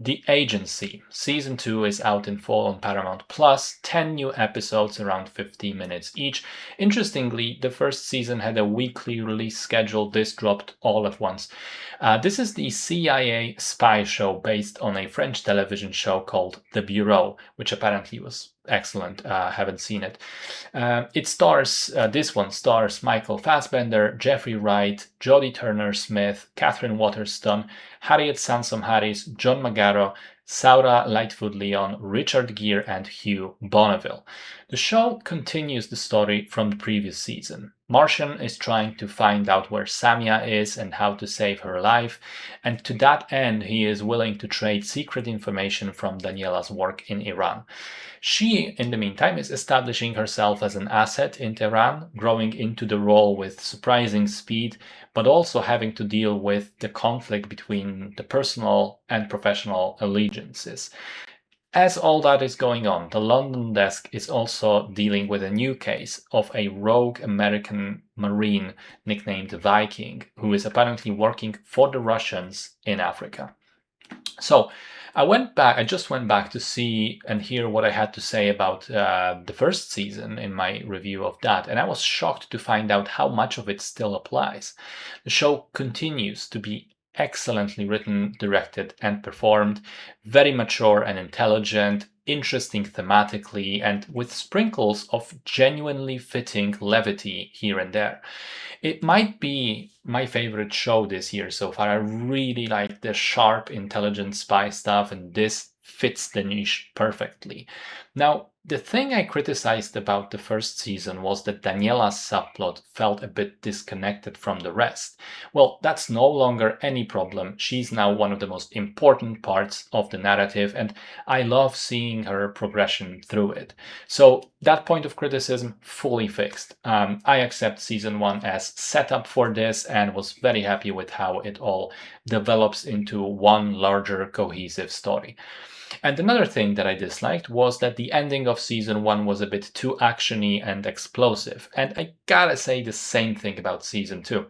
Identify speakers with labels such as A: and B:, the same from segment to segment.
A: The Agency. Season 2 is out in fall on Paramount Plus, 10 new episodes around 50 minutes each. Interestingly, the first season had a weekly release schedule. This dropped all at once. This is the CIA spy show based on a French television show called The Bureau, which apparently was excellent. Haven't seen it. This one stars Michael Fassbender, Jeffrey Wright, Jodie Turner-Smith, Catherine Waterston, Harriet Sansom Harris, John Magaro, Saura Lightfoot-Leon, Richard Gere, and Hugh Bonneville. The show continues the story from the previous season. Martian is trying to find out where Samia is and how to save her life, and to that end he is willing to trade secret information from Daniela's work in Iran. She, in the meantime, is establishing herself as an asset in Tehran, growing into the role with surprising speed, but also having to deal with the conflict between the personal and professional allegiances. As all that is going on, the London desk is also dealing with a new case of a rogue American Marine nicknamed Viking, who is apparently working for the Russians in Africa. So I just went back to see and hear what I had to say about the first season in my review of that, and I was shocked to find out how much of it still applies. The show continues to be excellently written, directed, and performed, very mature and intelligent, interesting thematically, and with sprinkles of genuinely fitting levity here and there. It might be my favorite show this year so far. I really like the sharp, intelligent spy stuff, and this fits the niche perfectly. Now, the thing I criticized about the first season was that Daniela's subplot felt a bit disconnected from the rest. Well, that's no longer any problem. She's now one of the most important parts of the narrative, and I love seeing her progression through it. So that point of criticism fully fixed. I accept season 1 as setup for this and was very happy with how it all develops into one larger cohesive story. And another thing that I disliked was that the ending of season 1 was a bit too actiony and explosive. And I gotta say the same thing about season 2.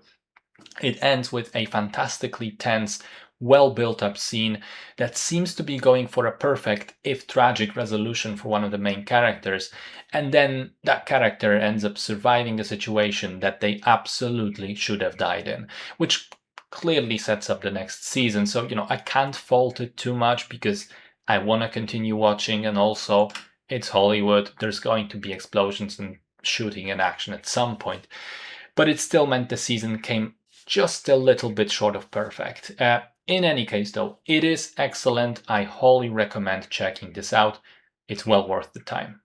A: It ends with a fantastically tense, well built up scene that seems to be going for a perfect, if tragic, resolution for one of the main characters, and then that character ends up surviving a situation that they absolutely should have died in, which clearly sets up the next season. So, I can't fault it too much because I want to continue watching, and also it's Hollywood. There's going to be explosions and shooting and action at some point. But it still meant the season came just a little bit short of perfect. In any case, though, it is excellent. I wholly recommend checking this out. It's well worth the time.